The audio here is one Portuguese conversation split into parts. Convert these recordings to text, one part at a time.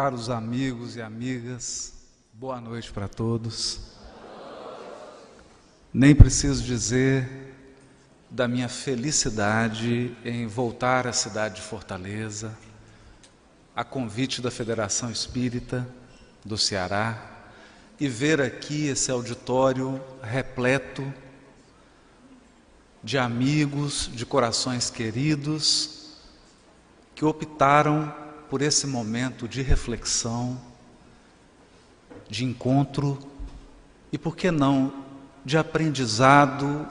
Caros amigos e amigas, boa noite para todos. Nem preciso dizer da minha felicidade em voltar à cidade de Fortaleza, a convite da Federação Espírita do Ceará, e ver aqui esse auditório repleto de amigos, de corações queridos, que optaram por esse momento de reflexão, de encontro e, por que não, de aprendizado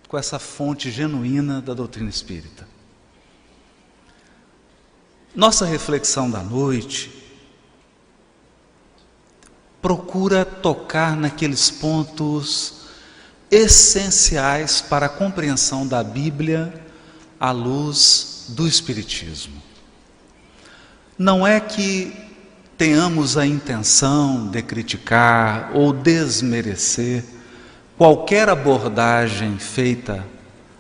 com essa fonte genuína da doutrina espírita. Nossa reflexão da noite procura tocar naqueles pontos essenciais para a compreensão da Bíblia à luz do Espiritismo. Não é que tenhamos a intenção de criticar ou desmerecer qualquer abordagem feita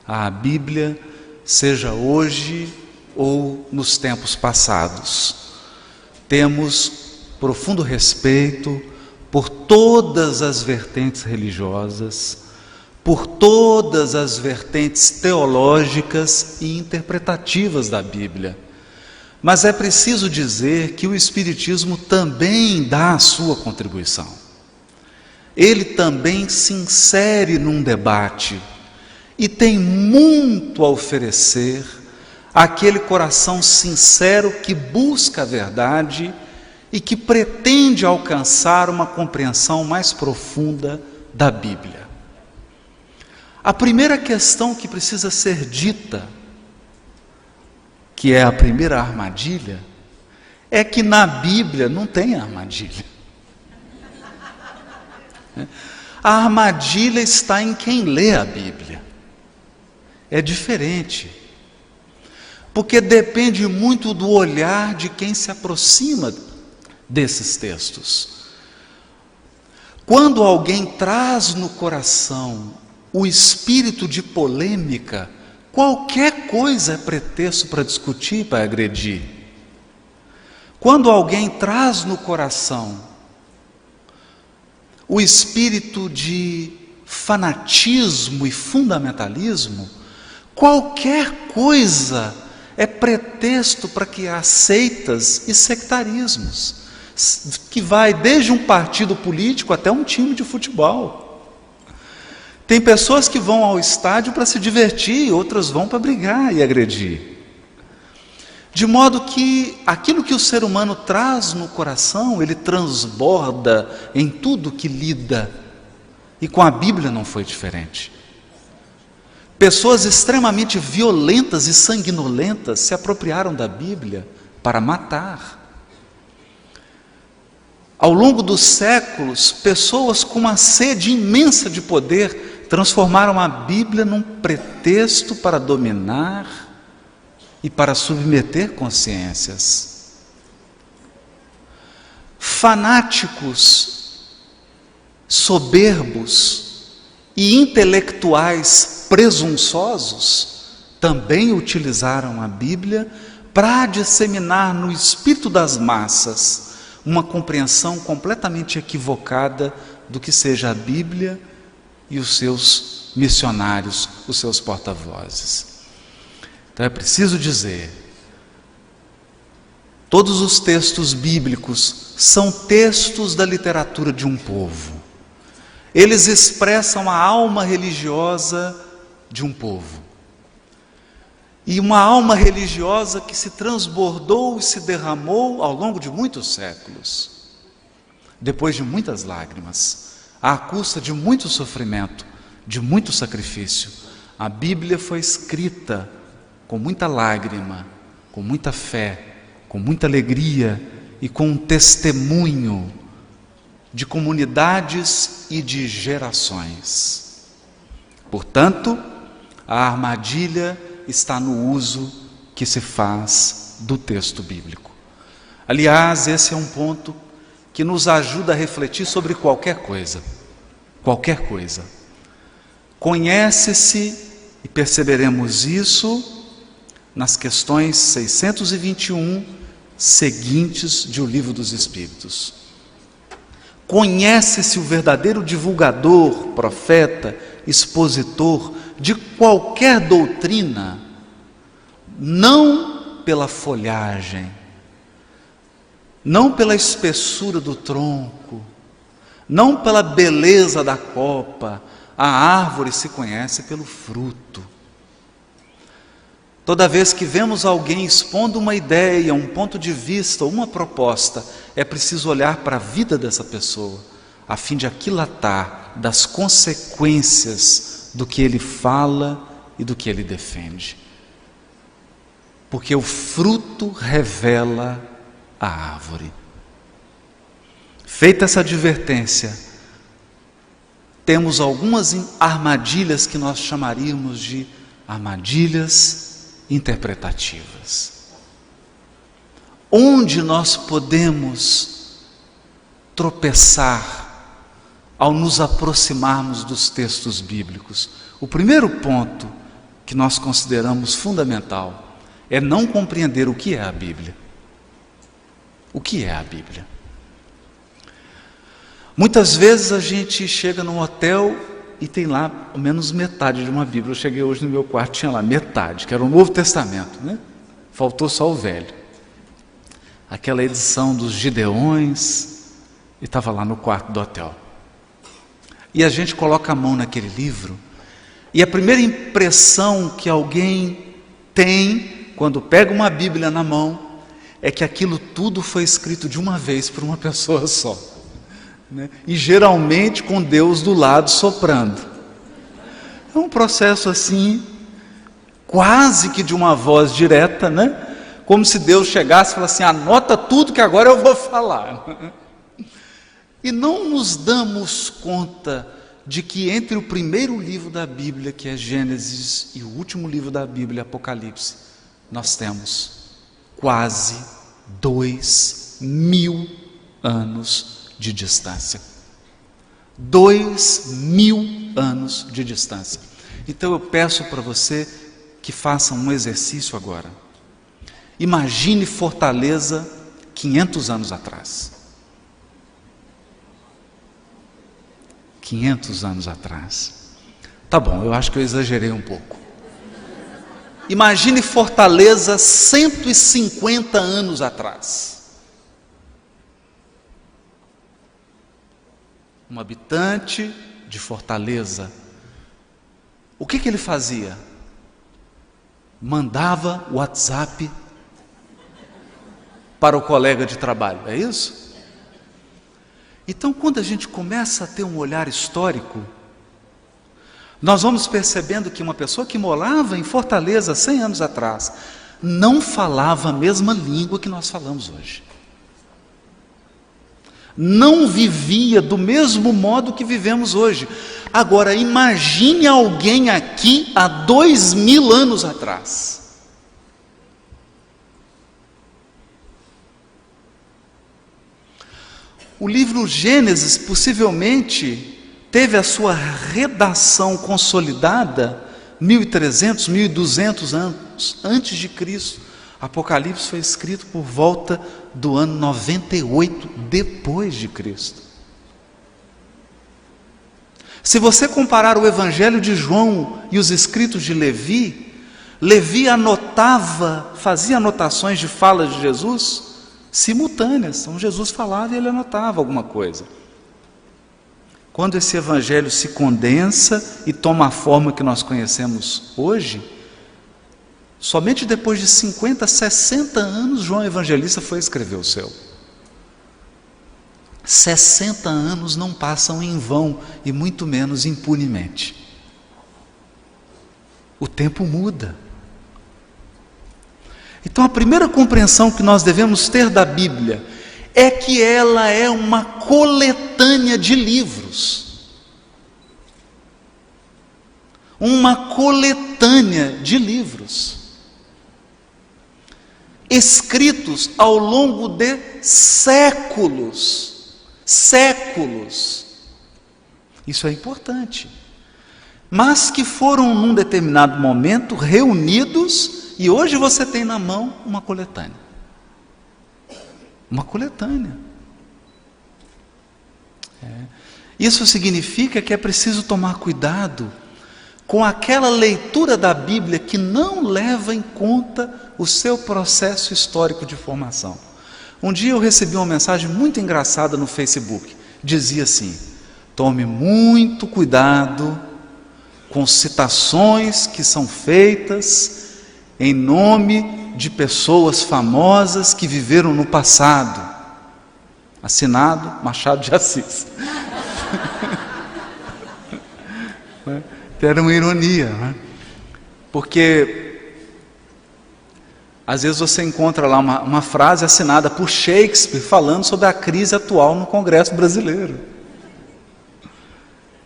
à Bíblia, seja hoje ou nos tempos passados. Temos profundo respeito por todas as vertentes religiosas, por todas as vertentes teológicas e interpretativas da Bíblia. Mas é preciso dizer que o Espiritismo também dá a sua contribuição. Ele também se insere num debate e tem muito a oferecer àquele coração sincero que busca a verdade e que pretende alcançar uma compreensão mais profunda da Bíblia. A primeira questão que precisa ser dita, que é a primeira armadilha, é que na Bíblia não tem armadilha. A armadilha está em quem lê a Bíblia. É diferente, porque depende muito do olhar de quem se aproxima desses textos. Quando alguém traz no coração o espírito de polêmica, qualquer coisa é pretexto para discutir, para agredir. Quando alguém traz no coração o espírito de fanatismo e fundamentalismo, qualquer coisa é pretexto para que há seitas e sectarismos, que vai desde um partido político até um time de futebol. Tem pessoas que vão ao estádio para se divertir, outras vão para brigar e agredir. De modo que aquilo que o ser humano traz no coração, ele transborda em tudo que lida. E com a Bíblia não foi diferente. Pessoas extremamente violentas e sanguinolentas se apropriaram da Bíblia para matar. Ao longo dos séculos, pessoas com uma sede imensa de poder transformaram a Bíblia num pretexto para dominar e para submeter consciências. Fanáticos, soberbos e intelectuais presunçosos também utilizaram a Bíblia para disseminar no espírito das massas uma compreensão completamente equivocada do que seja a Bíblia e os seus missionários, os seus porta-vozes. Então é preciso dizer, todos os textos bíblicos são textos da literatura de um povo. Eles expressam a alma religiosa de um povo. E uma alma religiosa que se transbordou e se derramou ao longo de muitos séculos, depois de muitas lágrimas, à custa de muito sofrimento, de muito sacrifício. A Bíblia foi escrita com muita lágrima, com muita fé, com muita alegria e com um testemunho de comunidades e de gerações. Portanto, a armadilha está no uso que se faz do texto bíblico. Aliás, esse é um ponto que nos ajuda a refletir sobre qualquer coisa. Qualquer coisa. Conhece-se, e perceberemos isso nas questões 621 seguintes de O Livro dos Espíritos. Conhece-se o verdadeiro divulgador, profeta, expositor de qualquer doutrina, não pela folhagem, não pela espessura do tronco, não pela beleza da copa. A árvore se conhece pelo fruto. Toda vez que vemos alguém expondo uma ideia, um ponto de vista, uma proposta, é preciso olhar para a vida dessa pessoa, a fim de aquilatar das consequências do que ele fala e do que ele defende. Porque o fruto revela a árvore. Feita essa advertência, temos algumas armadilhas que nós chamaríamos de armadilhas interpretativas. Onde nós podemos tropeçar ao nos aproximarmos dos textos bíblicos? O primeiro ponto que nós consideramos fundamental é não compreender o que é a Bíblia. O que é a Bíblia? Muitas vezes a gente chega num hotel e tem lá ao menos metade de uma Bíblia. Eu cheguei hoje no meu quarto, tinha lá metade, que era o Novo Testamento, né? Faltou só o Velho. Aquela edição dos Gideões, e estava lá no quarto do hotel. E a gente coloca a mão naquele livro, e a primeira impressão que alguém tem quando pega uma Bíblia na mão é que aquilo tudo foi escrito de uma vez por uma pessoa só, né? E geralmente com Deus do lado soprando. É um processo assim, quase que de uma voz direta, né? Como se Deus chegasse e falasse assim: anota tudo que agora eu vou falar. E não nos damos conta de que entre o primeiro livro da Bíblia, que é Gênesis, e o último livro da Bíblia, Apocalipse, nós temos quase 2000 anos de distância. 2000 anos de distância. Então eu peço para você que faça um exercício agora. Imagine Fortaleza 500 anos atrás. 500 anos atrás. Tá bom, eu acho que eu exagerei um pouco. Imagine Fortaleza 150 anos atrás. Um habitante de Fortaleza, o que ele fazia? Mandava WhatsApp para o colega de trabalho, é isso? Então, quando a gente começa a ter um olhar histórico, nós vamos percebendo que uma pessoa que morava em Fortaleza 100 anos atrás não falava a mesma língua que nós falamos hoje. Não vivia do mesmo modo que vivemos hoje. Agora, imagine alguém aqui há 2000 anos atrás. O livro Gênesis possivelmente teve a sua redação consolidada 1300, 1200 anos antes de Cristo. Apocalipse foi escrito por volta do ano 98 depois de Cristo. Se você comparar o Evangelho de João e os escritos de Levi, Levi anotava, fazia anotações de falas de Jesus simultâneas. Então Jesus falava e ele anotava alguma coisa. Quando esse evangelho se condensa e toma a forma que nós conhecemos hoje, somente depois de 50, 60 anos João Evangelista foi escrever o seu. 60 anos não passam em vão e muito menos impunemente. O tempo muda. Então a primeira compreensão que nós devemos ter da Bíblia é que ela é uma coletânea de livros. Uma coletânea de livros. Escritos ao longo de séculos. Séculos. Isso é importante. Mas que foram num determinado momento reunidos e hoje você tem na mão uma coletânea. Uma coletânea. Isso significa que é preciso tomar cuidado com aquela leitura da Bíblia que não leva em conta o seu processo histórico de formação. Um dia eu recebi uma mensagem muito engraçada no Facebook. Dizia assim: tome muito cuidado com citações que são feitas em nome de pessoas famosas que viveram no passado. Assinado Machado de Assis. Era uma ironia, né? Porque às vezes você encontra lá uma frase assinada por Shakespeare falando sobre a crise atual no Congresso brasileiro.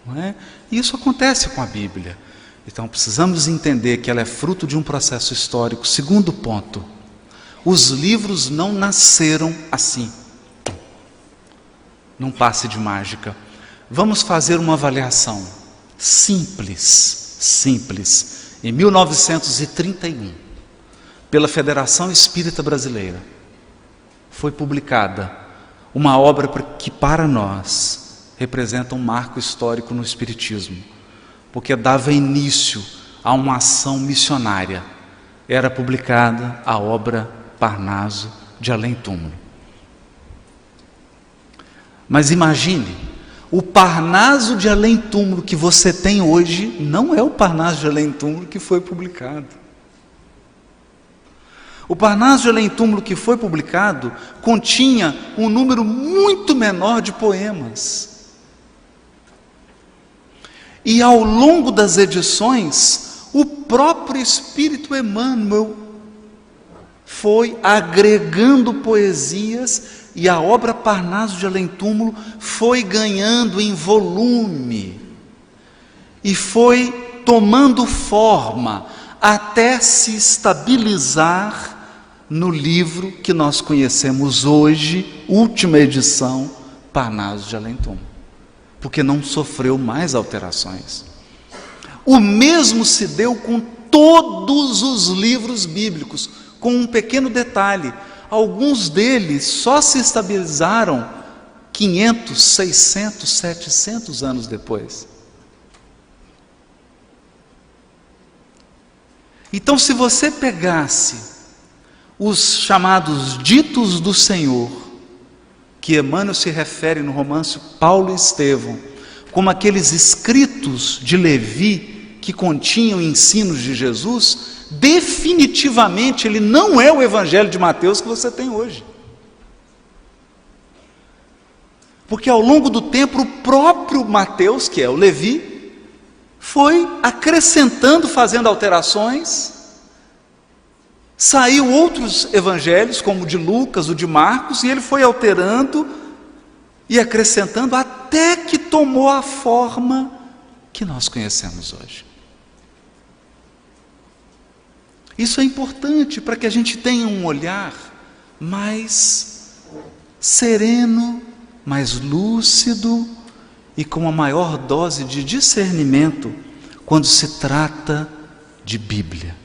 Não é? E isso acontece com a Bíblia. Então precisamos entender que ela é fruto de um processo histórico. Segundo ponto, os livros não nasceram assim, num passe de mágica. Vamos fazer uma avaliação simples. Em 1931, pela Federação Espírita Brasileira, foi publicada uma obra que para nós representa um marco histórico no Espiritismo, porque dava início a uma ação missionária. Era publicada a obra Parnaso de Além Túmulo. Mas imagine, o Parnaso de Além Túmulo que você tem hoje não é o Parnaso de Além Túmulo que foi publicado. O Parnaso de Além Túmulo que foi publicado continha um número muito menor de poemas. E ao longo das edições, o próprio Espírito Emmanuel foi agregando poesias e a obra Parnaso de Além Túmulo foi ganhando em volume e foi tomando forma até se estabilizar no livro que nós conhecemos hoje, última edição, Parnaso de Além Túmulo, porque não sofreu mais alterações. O mesmo se deu com todos os livros bíblicos, com um pequeno detalhe: alguns deles só se estabilizaram 500, 600, 700 anos depois. Então, se você pegasse os chamados ditos do Senhor, que Emmanuel se refere no romance Paulo e Estevão, como aqueles escritos de Levi que continham ensinos de Jesus, definitivamente ele não é o Evangelho de Mateus que você tem hoje. Porque ao longo do tempo o próprio Mateus, que é o Levi, foi acrescentando, fazendo alterações. Saiu outros evangelhos, como o de Lucas, o de Marcos, e ele foi alterando e acrescentando até que tomou a forma que nós conhecemos hoje. Isso é importante para que a gente tenha um olhar mais sereno, mais lúcido e com uma maior dose de discernimento quando se trata de Bíblia.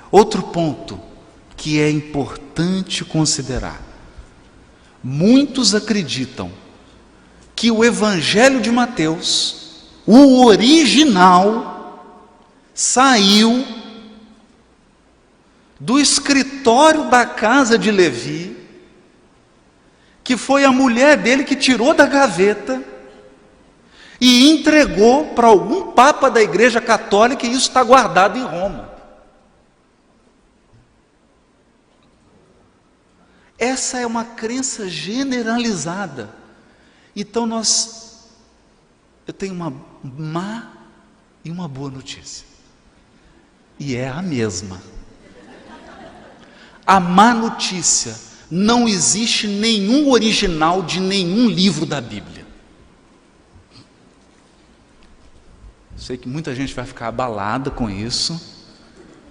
Outro ponto que é importante considerar: muitos acreditam que o Evangelho de Mateus, o original, saiu do escritório da casa de Levi, que foi a mulher dele que tirou da gaveta e entregou para algum papa da Igreja Católica, e isso está guardado em Roma. Essa é uma crença generalizada. Então eu tenho uma má e uma boa notícia, e é a mesma. A má notícia: não existe nenhum original de nenhum livro da Bíblia. Sei que muita gente vai ficar abalada com isso,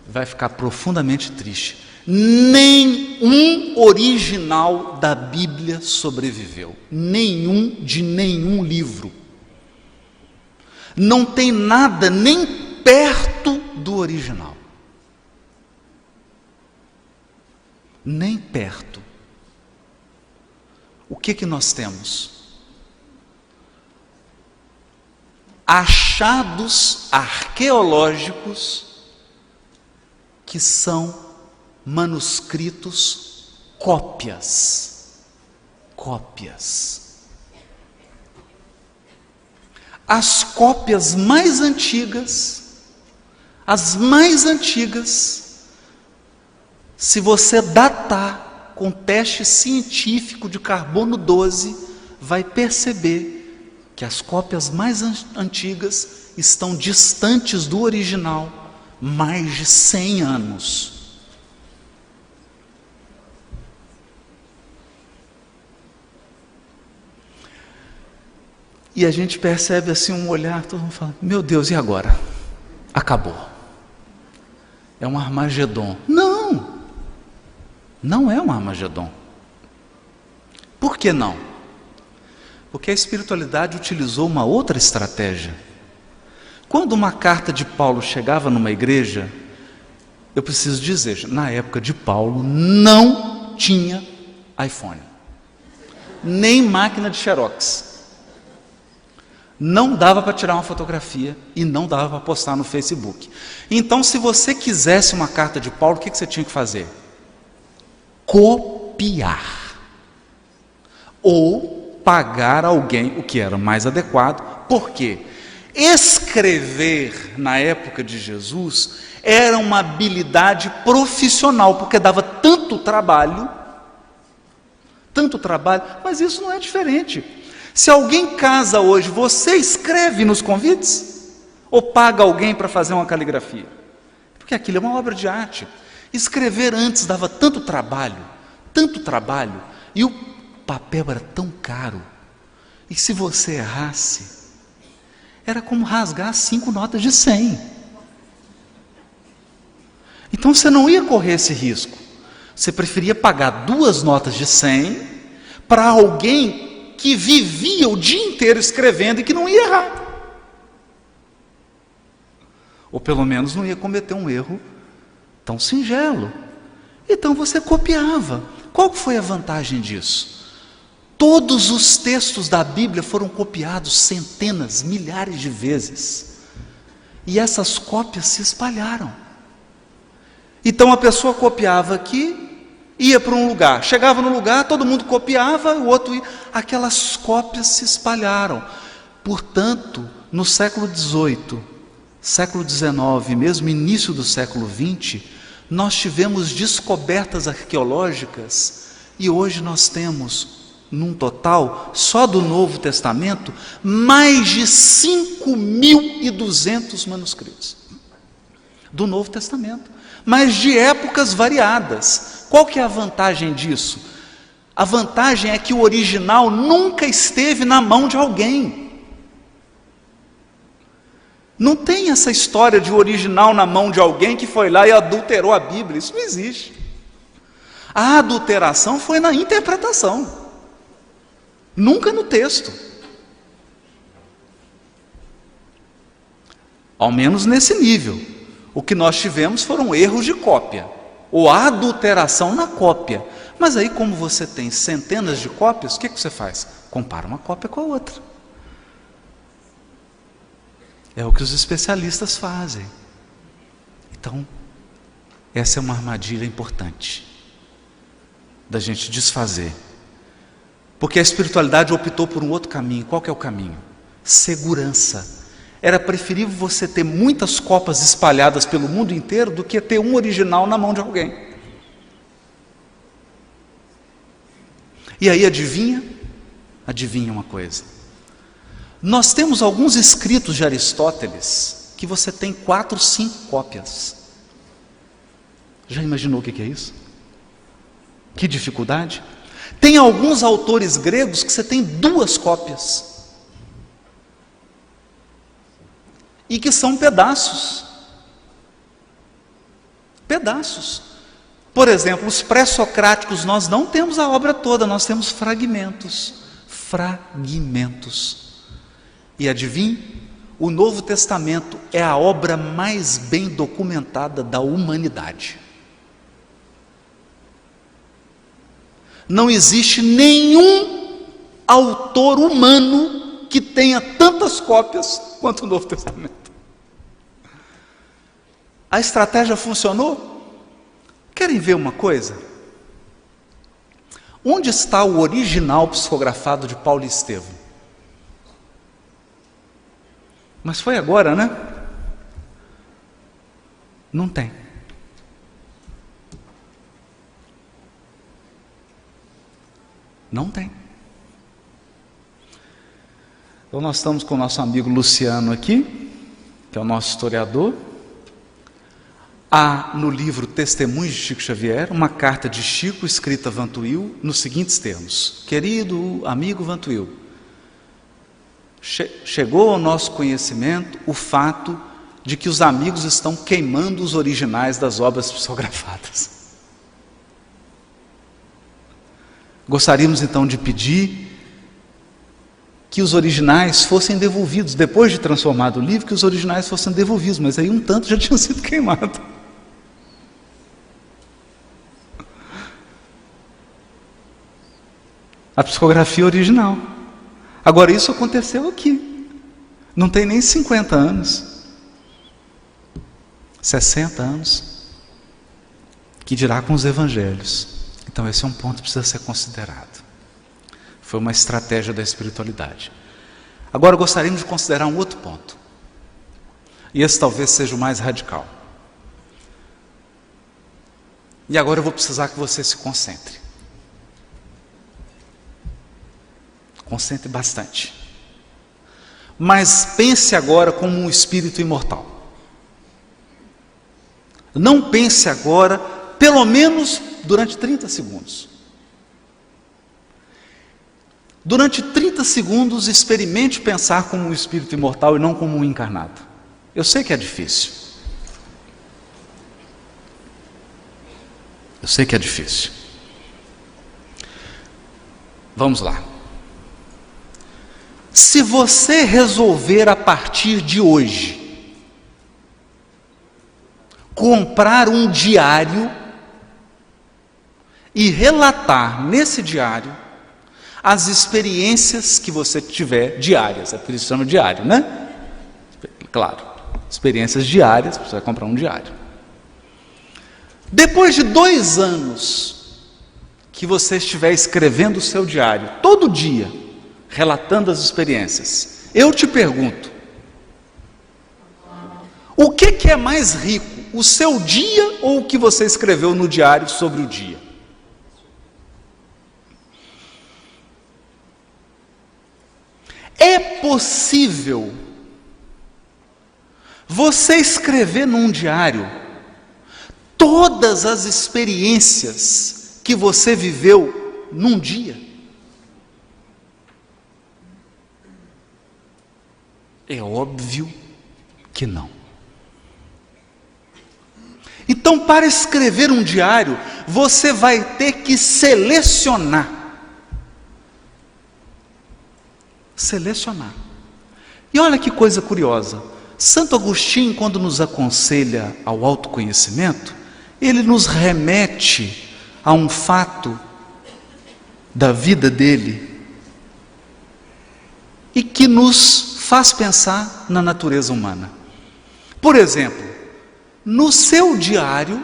vai ficar profundamente triste. Nenhum original da Bíblia sobreviveu. Nenhum, de nenhum livro. Não tem nada nem perto do original. Nem perto. O que nós temos? Achados arqueológicos que são manuscritos cópias. As cópias mais antigas, se você datar com teste científico de carbono 12, vai perceber que as cópias mais antigas estão distantes do original mais de 100 anos. E a gente percebe assim um olhar, todo mundo fala, meu Deus, e agora? Acabou. É um Armagedon. Não é um Armagedon. Por que não? Porque a espiritualidade utilizou uma outra estratégia. Quando uma carta de Paulo chegava numa igreja, eu preciso dizer, na época de Paulo não tinha iPhone, nem máquina de Xerox. Não dava para tirar uma fotografia e não dava para postar no Facebook. Então, se você quisesse uma carta de Paulo, o que você tinha que fazer? Copiar. Ou pagar alguém, o que era mais adequado. Por quê? Escrever na época de Jesus era uma habilidade profissional, porque dava tanto trabalho, mas isso não é diferente. Se alguém casa hoje, você escreve nos convites? Ou paga alguém para fazer uma caligrafia? Porque aquilo é uma obra de arte. Escrever antes dava tanto trabalho, e o papel era tão caro, e se você errasse, era como rasgar 5 notas de 100. Então você não ia correr esse risco. Você preferia pagar 2 notas de 100 para alguém que vivia o dia inteiro escrevendo e que não ia errar. Ou pelo menos não ia cometer um erro tão singelo. Então você copiava. Qual foi a vantagem disso? Todos os textos da Bíblia foram copiados centenas, milhares de vezes. E essas cópias se espalharam. Então a pessoa copiava aqui, ia para um lugar, chegava no lugar, todo mundo copiava, o outro ia. Aquelas cópias se espalharam. Portanto, no século XVIII, século XIX, mesmo início do século XX, nós tivemos descobertas arqueológicas e hoje nós temos, num total, só do Novo Testamento, mais de 5.200 manuscritos do Novo Testamento, mas de épocas variadas. Qual que é a vantagem disso? A vantagem é que o original nunca esteve na mão de alguém. Não tem essa história de original na mão de alguém que foi lá e adulterou a Bíblia. Isso não existe. A adulteração foi na interpretação, nunca no texto. Ao menos nesse nível. O que nós tivemos foram erros de cópia, ou adulteração na cópia. Mas aí, como você tem centenas de cópias, o que você faz? Compara uma cópia com a outra. É o que os especialistas fazem. Então, essa é uma armadilha importante da gente desfazer. Porque a espiritualidade optou por um outro caminho. Qual que é o caminho? Segurança. Era preferível você ter muitas cópias espalhadas pelo mundo inteiro do que ter um original na mão de alguém. E aí adivinha uma coisa. Nós temos alguns escritos de Aristóteles que você tem 4, 5 cópias. Já imaginou o que é isso? Que dificuldade? Tem alguns autores gregos que você tem 2 cópias. E que são pedaços. Por exemplo, os pré-socráticos, nós não temos a obra toda, nós temos fragmentos. E adivinhe, o Novo Testamento é a obra mais bem documentada da humanidade. Não existe nenhum autor humano que tenha tantas cópias quanto o Novo Testamento. A estratégia funcionou? Querem ver uma coisa? Onde está o original psicografado de Paulo e Estevão? Mas foi agora, né? Não tem. Não tem. Então nós estamos com o nosso amigo Luciano aqui, que é o nosso historiador. Há no livro Testemunhos de Chico Xavier uma carta de Chico escrita a Vantuil nos seguintes termos: querido amigo Vantuil, chegou ao nosso conhecimento o fato de que os amigos estão queimando os originais das obras psicografadas. Gostaríamos então de pedir que os originais fossem devolvidos, depois de transformado o livro, que os originais fossem devolvidos, mas aí um tanto já tinham sido queimados. A psicografia original. Agora, isso aconteceu aqui. Não tem nem 50 anos. 60 anos. Que dirá com os evangelhos. Então, esse é um ponto que precisa ser considerado. Foi uma estratégia da espiritualidade. Agora, gostaríamos de considerar um outro ponto. E esse talvez seja o mais radical. E agora eu vou precisar que você se concentre. Concentre bastante. Mas pense agora como um espírito imortal. Não pense agora, pelo menos durante 30 segundos. Durante 30 segundos, experimente pensar como um espírito imortal e não como um encarnado. Eu sei que é difícil. Eu sei que é difícil. Vamos lá. Se você resolver a partir de hoje comprar um diário e relatar nesse diário as experiências que você tiver diárias, é por isso que chama diário, né? Claro, experiências diárias, você vai comprar um diário. Depois de 2 anos que você estiver escrevendo o seu diário, todo dia, relatando as experiências, eu te pergunto, o que é mais rico, o seu dia ou o que você escreveu no diário sobre o dia? É possível você escrever num diário todas as experiências que você viveu num dia? É óbvio que não. Então, para escrever um diário, você vai ter que selecionar. Selecionar. E olha que coisa curiosa. Santo Agostinho, quando nos aconselha ao autoconhecimento, ele nos remete a um fato da vida dele e que nos faz pensar na natureza humana. Por exemplo, no seu diário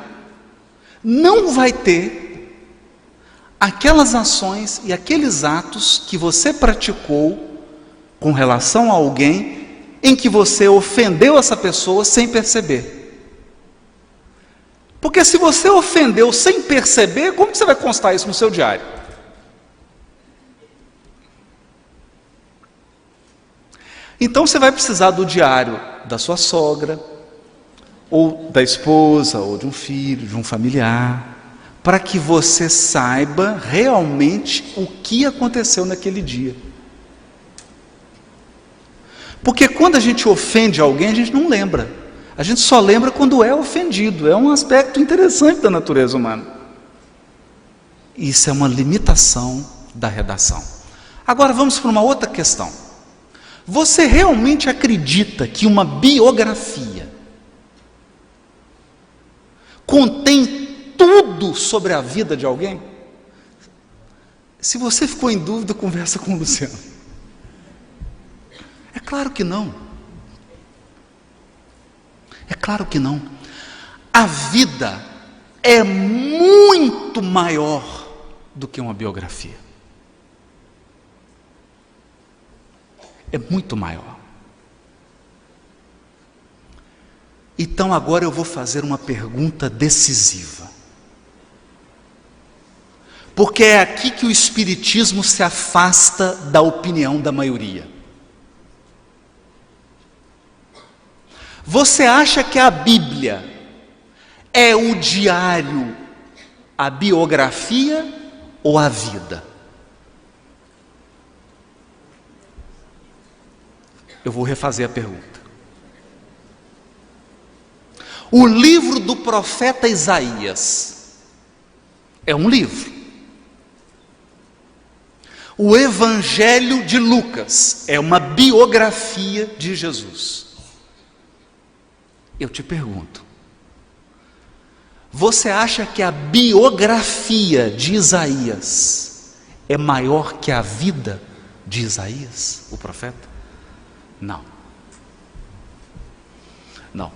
não vai ter aquelas ações e aqueles atos que você praticou com relação a alguém em que você ofendeu essa pessoa sem perceber. Porque se você ofendeu sem perceber, como você vai constar isso no seu diário? Então você vai precisar do diário da sua sogra, ou da esposa, ou de um filho, de um familiar, para que você saiba realmente o que aconteceu naquele dia. Porque quando a gente ofende alguém, a gente não lembra. A gente só lembra quando é ofendido. É um aspecto interessante da natureza humana. Isso é uma limitação da redação. Agora vamos para uma outra questão. Você realmente acredita que uma biografia contém tudo sobre a vida de alguém? Se você ficou em dúvida, conversa com o Luciano. É claro que não. É claro que não. A vida é muito maior do que uma biografia. É muito maior. Então agora eu vou fazer uma pergunta decisiva. Porque é aqui que o Espiritismo se afasta da opinião da maioria. Você acha que a Bíblia é o diário, a biografia ou a vida? Eu vou refazer a pergunta. O livro do profeta Isaías é um livro. O Evangelho de Lucas é uma biografia de Jesus. Eu te pergunto, você acha que a biografia de Isaías é maior que a vida de Isaías, o profeta? Não. Não.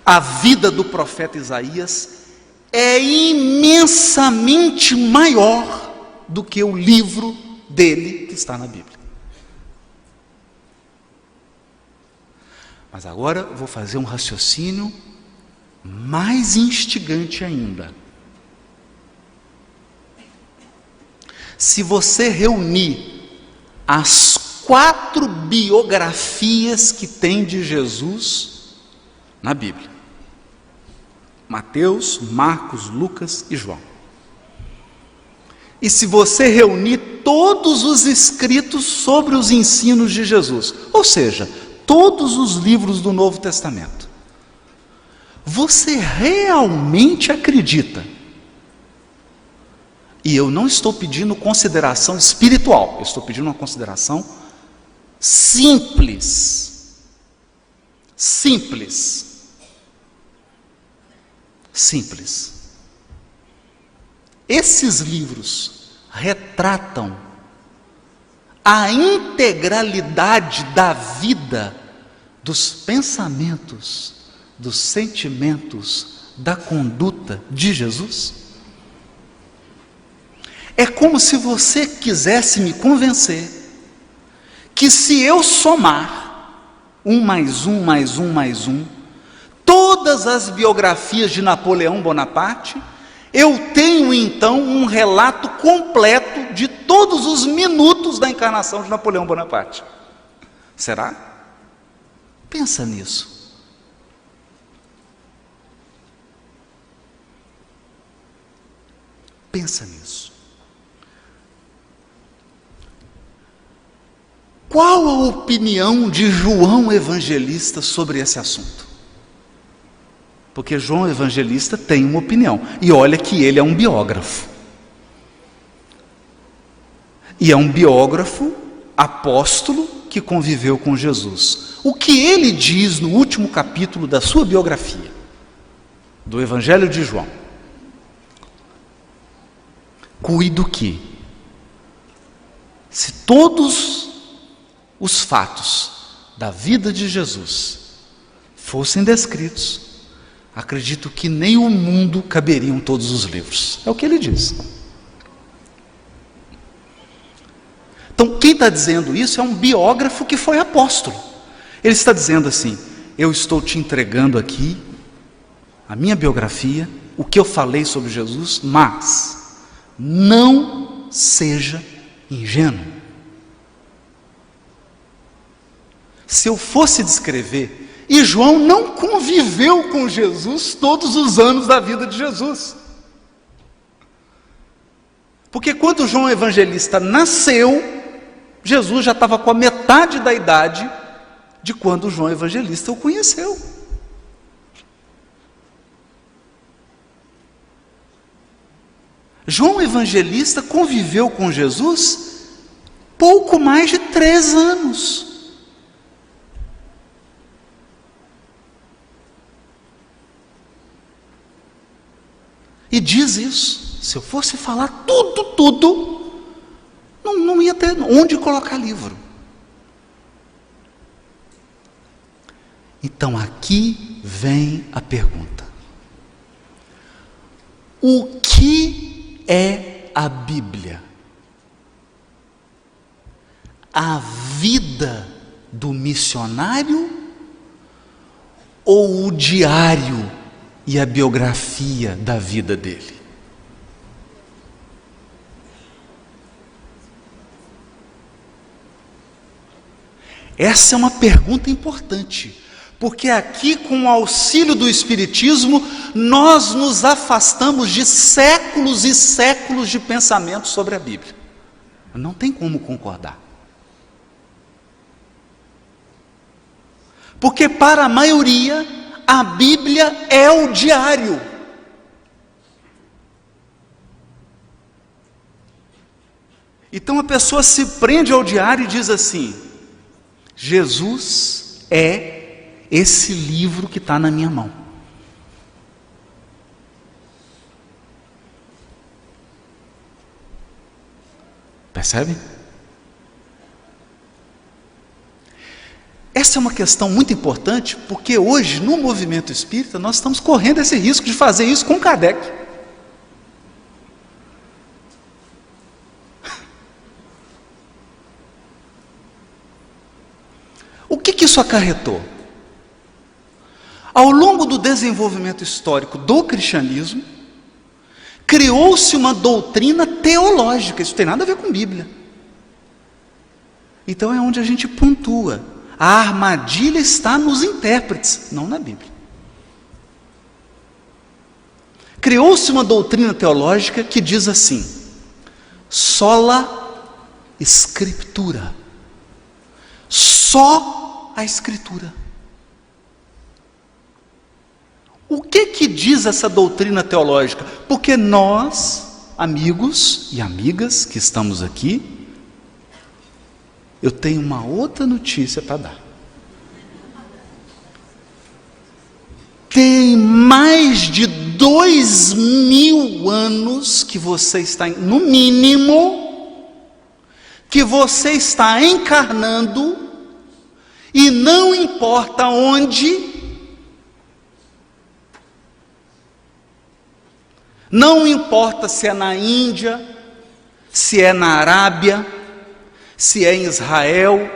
A vida do profeta Isaías é imensamente maior do que o livro dele que está na Bíblia. Mas agora eu vou fazer um raciocínio mais instigante ainda. Se você reunir as 4 biografias que tem de Jesus na Bíblia: Mateus, Marcos, Lucas e João. E se você reunir todos os escritos sobre os ensinos de Jesus, ou seja, todos os livros do Novo Testamento, você realmente acredita? E eu não estou pedindo consideração espiritual, eu estou pedindo uma consideração simples. Simples. Simples. Esses livros retratam a integralidade da vida, dos pensamentos, dos sentimentos, da conduta de Jesus? É como se você quisesse me convencer que se eu somar 1 mais 1 mais 1 mais 1, todas as biografias de Napoleão Bonaparte, eu tenho então um relato completo de todos os minutos da encarnação de Napoleão Bonaparte. Será? Pensa nisso. Pensa nisso. Qual a opinião de João Evangelista sobre esse assunto? Porque João Evangelista tem uma opinião. E olha que ele é um biógrafo. E é um biógrafo apóstolo que conviveu com Jesus. O que ele diz no último capítulo da sua biografia, do Evangelho de João? Cuido que, se todos os fatos da vida de Jesus fossem descritos, acredito que nem o mundo caberiam todos os livros. É o que ele diz. Então, quem está dizendo isso é um biógrafo que foi apóstolo. Ele está dizendo assim: eu estou te entregando aqui a minha biografia, o que eu falei sobre Jesus, mas não seja ingênuo. Se eu fosse descrever, e João não conviveu com Jesus todos os anos da vida de Jesus. Porque quando João Evangelista nasceu, Jesus já estava com a metade da idade de quando João Evangelista o conheceu. João Evangelista conviveu com Jesus pouco mais de 3 anos. E diz isso: se eu fosse falar tudo, Não ia ter onde colocar livro. Então aqui vem a pergunta: o que é a Bíblia? A vida do missionário ou o diário e a biografia da vida dele? Essa é uma pergunta importante, porque aqui, com o auxílio do Espiritismo, nós nos afastamos de séculos e séculos de pensamento sobre a Bíblia. Não tem como concordar. Porque para a maioria, a Bíblia é o diário. Então a pessoa se prende ao diário e diz assim: Jesus é esse livro que está na minha mão. Percebe? Essa é uma questão muito importante, porque hoje, no movimento espírita, nós estamos correndo esse risco de fazer isso com Kardec. O que isso acarretou? Ao longo do desenvolvimento histórico do cristianismo, criou-se uma doutrina teológica. Isso tem nada a ver com Bíblia. Então é onde a gente pontua. A armadilha está nos intérpretes, não na Bíblia. Criou-se uma doutrina teológica que diz assim: sola Scriptura. Só a Escritura. O que diz essa doutrina teológica? Porque nós, amigos e amigas que estamos aqui, eu tenho uma outra notícia para dar. Tem mais de 2000 anos que você está, no mínimo, que você está encarnando, e não importa onde, não importa se é na Índia, se é na Arábia, se é em Israel,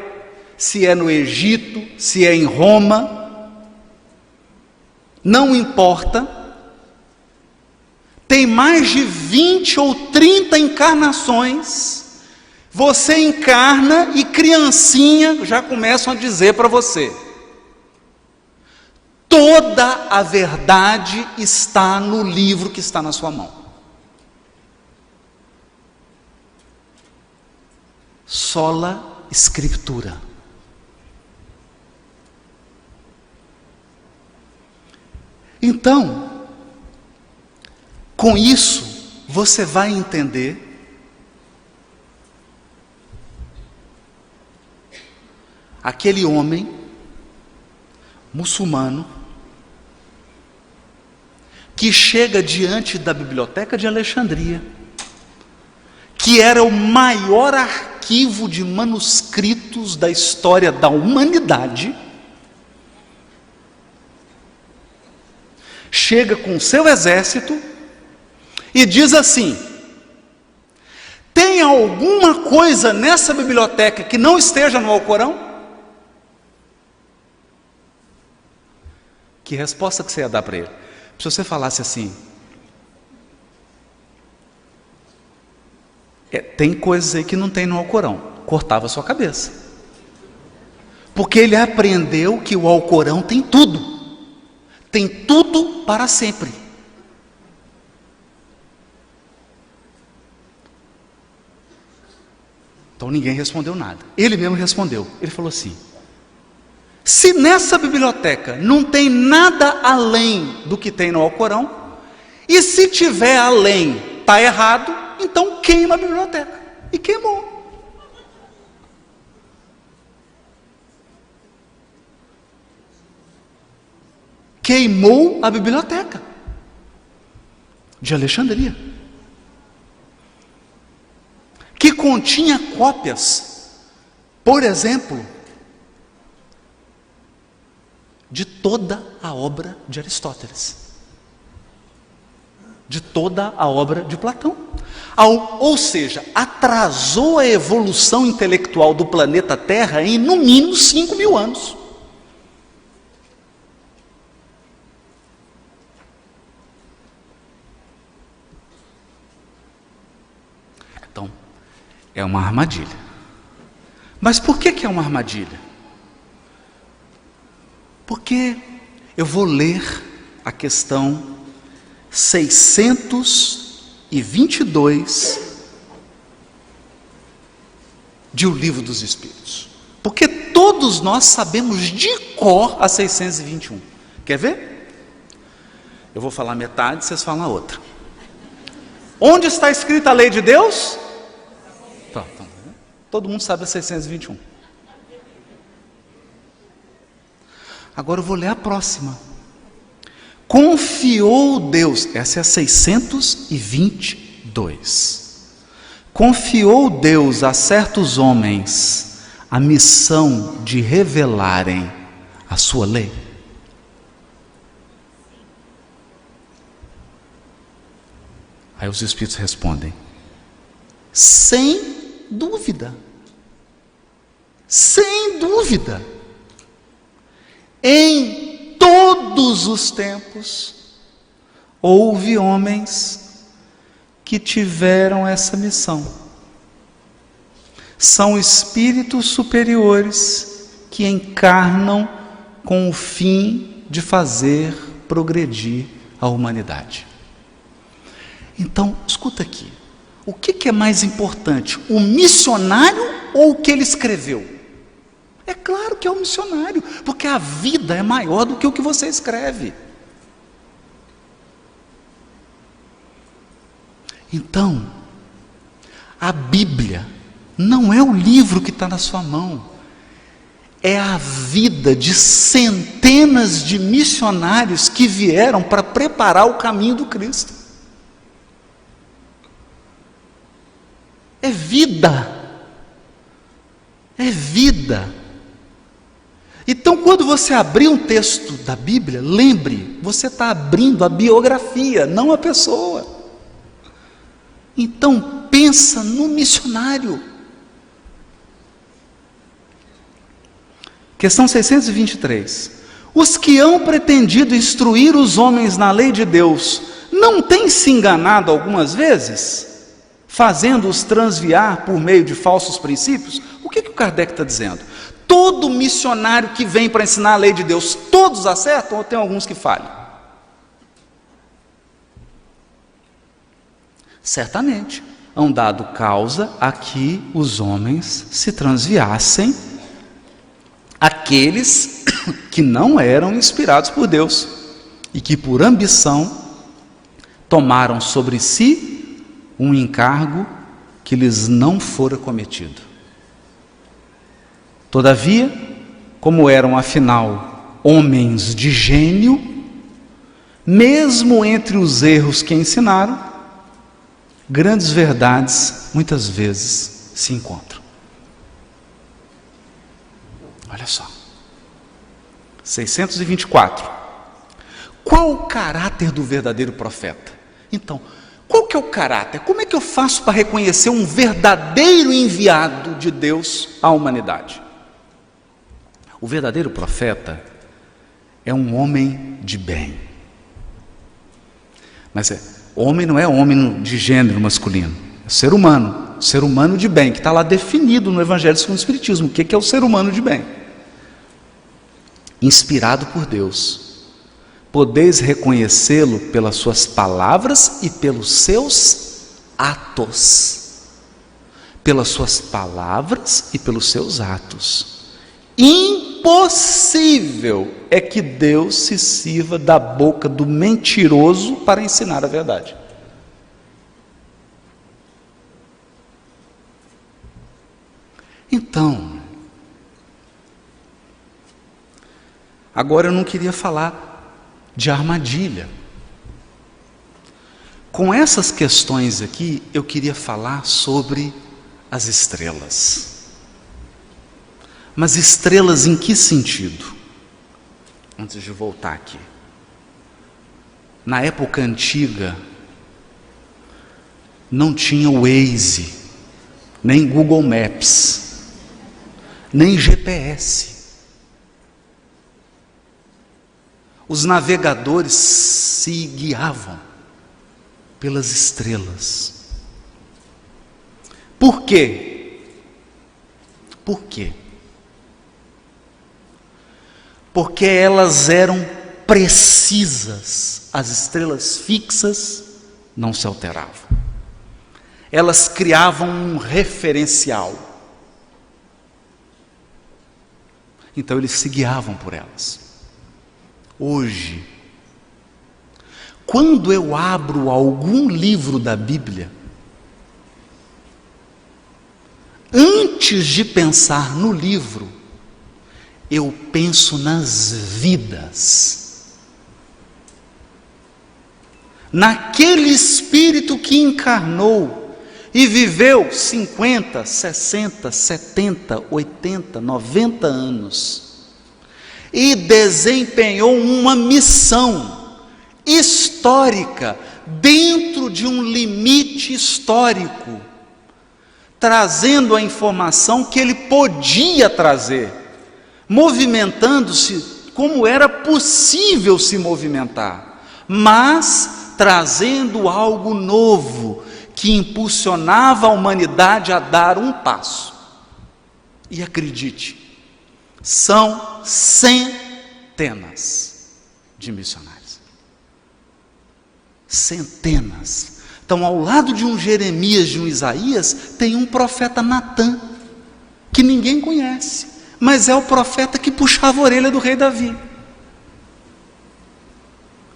se é no Egito, se é em Roma, não importa, tem mais de 20 ou 30 encarnações, você encarna e criancinha já começam a dizer para você: toda a verdade está no livro que está na sua mão. Sola Scriptura. Então, com isso, você vai entender aquele homem muçulmano que chega diante da Biblioteca de Alexandria, que era o maior arquivo de manuscritos da história da humanidade, chega com seu exército e diz assim: tem alguma coisa nessa biblioteca que não esteja no Alcorão? Que resposta que você ia dar para ele? Se você falasse assim: tem coisas aí que não tem no Alcorão, cortava a sua cabeça. Porque ele aprendeu que o Alcorão tem tudo para sempre. Então ninguém respondeu nada. Ele mesmo respondeu. Ele falou assim: se nessa biblioteca não tem nada além do que tem no Alcorão, e se tiver além, está errado, então queima a biblioteca. E queimou. Queimou a biblioteca de Alexandria, que continha cópias, por exemplo, de toda a obra de Aristóteles, de toda a obra de Platão. Ou seja, atrasou a evolução intelectual do planeta Terra em no mínimo 5.000 anos. Então, é uma armadilha. Mas por que é uma armadilha? Porque eu vou ler a questão 622 de O Livro dos Espíritos. Porque todos nós sabemos de cor a 621. Quer ver? Eu vou falar metade, vocês falam a outra. Onde está escrita a lei de Deus? Todo mundo sabe a 621. Agora eu vou ler a próxima. Confiou Deus, essa é a 622. Confiou Deus a certos homens a missão de revelarem a sua lei. Aí os Espíritos respondem: sem dúvida. Sem dúvida. Em todos os tempos, houve homens que tiveram essa missão. São espíritos superiores que encarnam com o fim de fazer progredir a humanidade. Então, escuta aqui. O que é mais importante, o missionário ou o que ele escreveu? É claro que é o missionário, porque a vida é maior do que o que você escreve. Então, a Bíblia não é o livro que está na sua mão, é a vida de centenas de missionários que vieram para preparar o caminho do Cristo. É vida. É vida. Então, quando você abrir um texto da Bíblia, lembre, você está abrindo a biografia, não a pessoa. Então, pensa no missionário. Questão 623. Os que hão pretendido instruir os homens na lei de Deus, não têm se enganado algumas vezes, fazendo-os transviar por meio de falsos princípios? O que o Kardec está dizendo? Todo missionário que vem para ensinar a lei de Deus, todos acertam ou tem alguns que falham? Certamente, hão dado causa a que os homens se transviassem, aqueles que não eram inspirados por Deus e que por ambição tomaram sobre si um encargo que lhes não fora cometido. Todavia, como eram afinal homens de gênio, mesmo entre os erros que ensinaram, grandes verdades muitas vezes se encontram. Olha só, 624. Qual o caráter do verdadeiro profeta? Então, qual que é o caráter? Como é que eu faço para reconhecer um verdadeiro enviado de Deus à humanidade? O verdadeiro profeta é um homem de bem. Mas homem não é homem de gênero masculino, é ser humano de bem, que está lá definido no Evangelho segundo o Espiritismo. O que é o ser humano de bem? Inspirado por Deus. Podeis reconhecê-lo pelas suas palavras e pelos seus atos. Pelas suas palavras e pelos seus atos. Impossível é que Deus se sirva da boca do mentiroso para ensinar a verdade. Então, agora eu não queria falar de armadilha. Com essas questões aqui, eu queria falar sobre as estrelas. Mas estrelas em que sentido? Antes de voltar aqui. Na época antiga, não tinha Waze, nem Google Maps, nem GPS. Os navegadores se guiavam pelas estrelas. Por quê? Por quê? Porque elas eram precisas. As estrelas fixas não se alteravam. Elas criavam um referencial. Então eles se guiavam por elas. Hoje, quando eu abro algum livro da Bíblia, antes de pensar no livro, eu penso nas vidas, naquele Espírito que encarnou e viveu 50, 60, 70, 80, 90 anos e desempenhou uma missão histórica dentro de um limite histórico, trazendo a informação que ele podia trazer, movimentando-se como era possível se movimentar, mas trazendo algo novo que impulsionava a humanidade a dar um passo. E acredite, são centenas de missionários. Centenas. Então, ao lado de um Jeremias, de um Isaías, tem um profeta Natã, que ninguém conhece, mas é o profeta que puxava a orelha do rei Davi.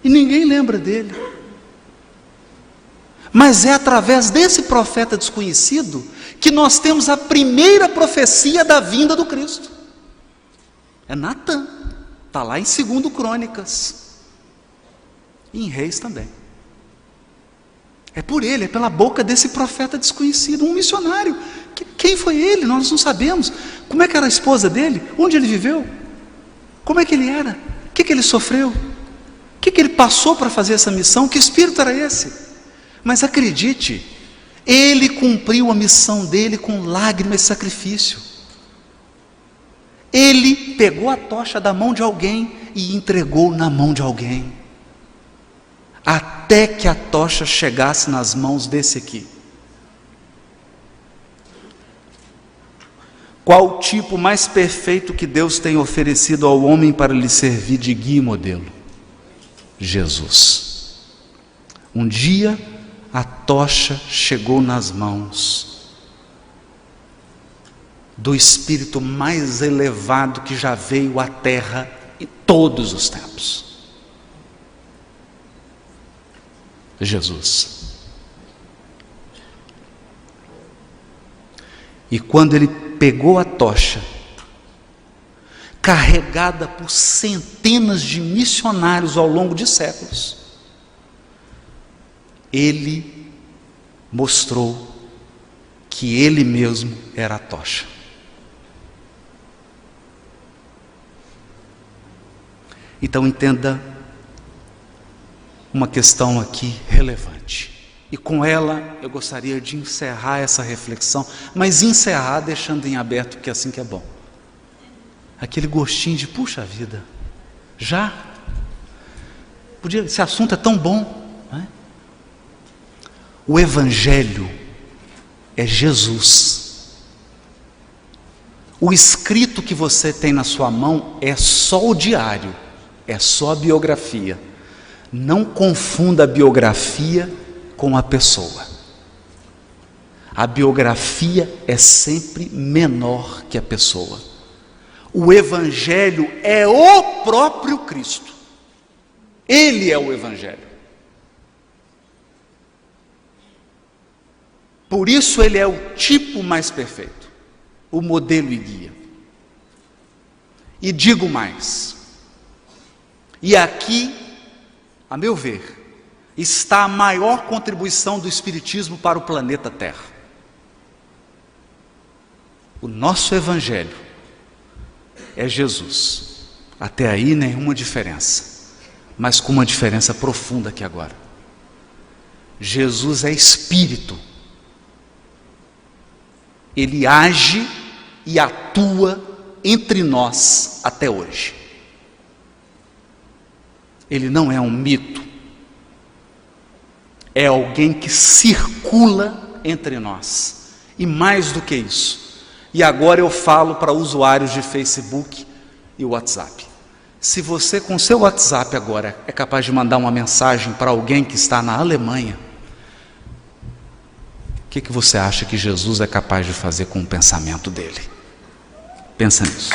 E ninguém lembra dele. Mas é através desse profeta desconhecido que nós temos a primeira profecia da vinda do Cristo. É Natã, está lá em 2 Crônicas, e em Reis também. É por ele, é pela boca desse profeta desconhecido, um missionário. Quem foi ele? Nós não sabemos. Como é que era a esposa dele? Onde ele viveu? Como é que ele era? O que ele sofreu? O que ele passou para fazer essa missão? Que espírito era esse? Mas acredite, ele cumpriu a missão dele com lágrimas e sacrifício. Ele pegou a tocha da mão de alguém e entregou na mão de alguém, até que a tocha chegasse nas mãos desse aqui. Qual o tipo mais perfeito que Deus tem oferecido ao homem para lhe servir de guia e modelo? Jesus. Um dia a tocha chegou nas mãos do Espírito mais elevado que já veio à terra em todos os tempos. Jesus. E quando ele pegou a tocha, carregada por centenas de missionários ao longo de séculos, ele mostrou que ele mesmo era a tocha. Então entenda uma questão aqui relevante, e com ela eu gostaria de encerrar essa reflexão, mas encerrar deixando em aberto, porque é assim que é bom, aquele gostinho de puxa vida, já podia, esse assunto é tão bom, não é? O Evangelho é Jesus. O escrito que você tem na sua mão é só o diário, é só a biografia. Não confunda a biografia com a pessoa. A biografia é sempre menor que a pessoa. O Evangelho é o próprio Cristo. Ele é o Evangelho. Por isso ele é o tipo mais perfeito, o modelo e guia. E digo mais, e aqui, a meu ver, está a maior contribuição do Espiritismo para o planeta Terra. O nosso evangelho é Jesus. Até aí nenhuma diferença, mas com uma diferença profunda aqui agora. Jesus é Espírito. Ele age e atua entre nós até hoje. Ele não é um mito. É alguém que circula entre nós. E mais do que isso. E agora eu falo para usuários de Facebook e WhatsApp. Se você com seu WhatsApp agora é capaz de mandar uma mensagem para alguém que está na Alemanha, o que você acha que Jesus é capaz de fazer com o pensamento dele? Pensa nisso.